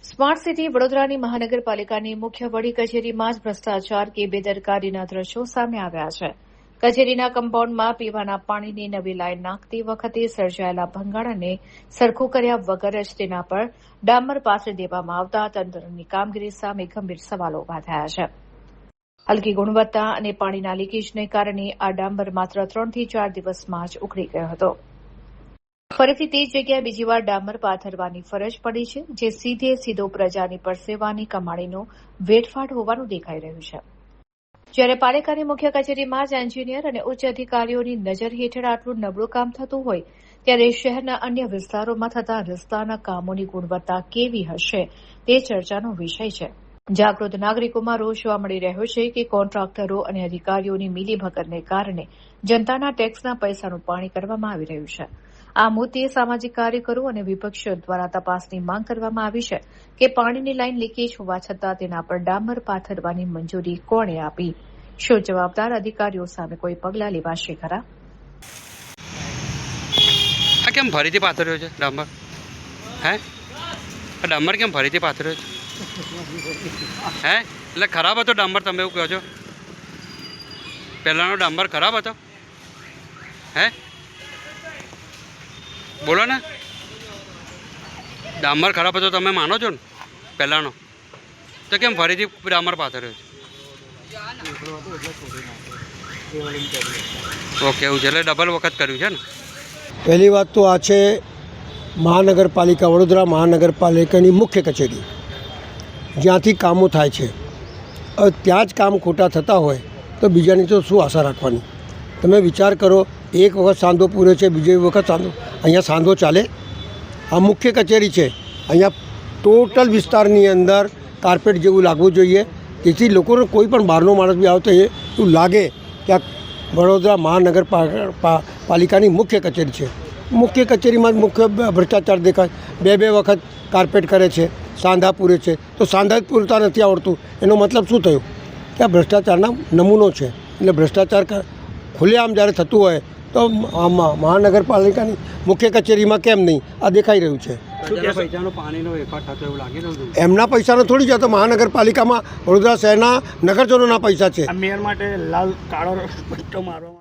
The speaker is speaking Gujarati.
સ્માર્ટ સિટી વડોદરાની મહાનગરપાલિકાની મુખ્ય વડી કચેરીમાં જ ભ્રષ્ટાચાર કે બેદરકારીના દ્રશ્યો સામે આવ્યા છે. કચેરીના કમ્પાઉન્ડમાં પીવાના પાણીની નવી લાઇન નાખતી વખતે સર્જાયેલા ભંગાણને સરખું કર્યા વગર જ તેના પર ડામર પાથરી દેવામાં આવતા તંત્રની કામગીરી સામે ગંભીર સવાલો ઉભા થયા છે. હલકી ગુણવત્તા અને પાણીના લીકેજને કારણે આ ડામર માત્ર 3 થી 4 દિવસમાં જ ઉખડી ગયો હતો. ફરીથી તે જગ્યાએ બીજી વાર ડામર પાથરવાની ફરજ પડી છે, જે સીધો પ્રજાની પરસેવાની કમાણીનો વેડફાટ હોવાનું દેખાઈ રહ્યું છે. જ્યારે પાલિકાની મુખ્ય કચેરીમાં જ એન્જિનિયર અને ઉચ્ચ અધિકારીઓની નજર હેઠળ આટલું નબળું કામ થતું હોય, ત્યારે શહેરના અન્ય વિસ્તારોમાં થતા રસ્તાના કામોની ગુણવત્તા કેવી હશે તે ચર્ચાનો વિષય છે. જાગૃત નાગરિકોમાં રોષ જોવા મળી રહ્યો છે કે કોન્ટ્રાક્ટરો અને અધિકારીઓની મિલીભગતને કારણે જનતાના ટેક્સના પૈસાનું પાણી કરવામાં આવી રહ્યું છે. આ મુદ્દે સામાજિક કાર્યકરો અને વિપક્ષો દ્વારા તપાસની માંગ કરવામાં આવી છે કે પાણીની લાઇન લીકેજ હોવા છતાં તેના પર ડામર પાથરવાની મંજૂરી કોણે આપી? શું જવાબદાર અધિકારીઓ સામે કોઈ પગલાં લેવાશે ખરા? આ કેમ ફરીથી પાથર્યો છે ડામર? આ ડામર કેમ ફરીથી પાથર્યો છે? એટલે ખરાબ હતો ડામર, તમે એવું કહો છો? પહેલાંનો ડામર ખરાબ હતો? બોલો ને, ડામર ખરાબ હતો તમે માનો છો ને પહેલાંનો, તો કેમ ફરીથી ડામર પાથર્યો છે? ઓકે, એવું છે, એટલે ડબલ વખત કર્યું છે ને. પહેલી વાત તો આ છે મહાનગરપાલિકા વડોદરા મહાનગરપાલિકાની મુખ્ય કચેરી, જ્યાંથી કામો થાય છે. હવે ત્યાં જ કામ ખોટા થતા હોય તો બીજાની તો શું આશા રાખવાની? તમે વિચાર કરો, એક વખત સાંધો પૂર્યો છે, બીજી વખત સાંધો. અહીંયા સાંધો ચાલે? આ મુખ્ય કચેરી છે, અહીંયા ટોટલ વિસ્તારની અંદર કાર્પેટ જેવું લાગવું જોઈએ, જેથી લોકોને કોઈ પણ બહારનો માણસ બી આવતો એવું લાગે કે આ વડોદરા મહાનગરપાલિકાની મુખ્ય કચેરી છે. મુખ્ય કચેરીમાં જ મુખ્ય ભ્રષ્ટાચાર દેખાય. બે વખત કાર્પેટ કરે છે, સાંધા પૂરે છે, તો સાંધા જ પૂરતા નથી આવડતું. એનો મતલબ શું થયું કે આ ભ્રષ્ટાચારના નમૂનો છે. એટલે ભ્રષ્ટાચાર ખુલ્લેઆમ જ્યારે થતું હોય તો મહાનગરપાલિકાની મુખ્ય કચેરીમાં કેમ નહીં? આ દેખાઈ રહ્યું છે. એમના પૈસાનો થોડી જતો, મહાનગરપાલિકામાં વડોદરા શહેરના નગરજનોના પૈસા છે. મેયર માટે લાલ કાળો પટ્ટો મારવામાં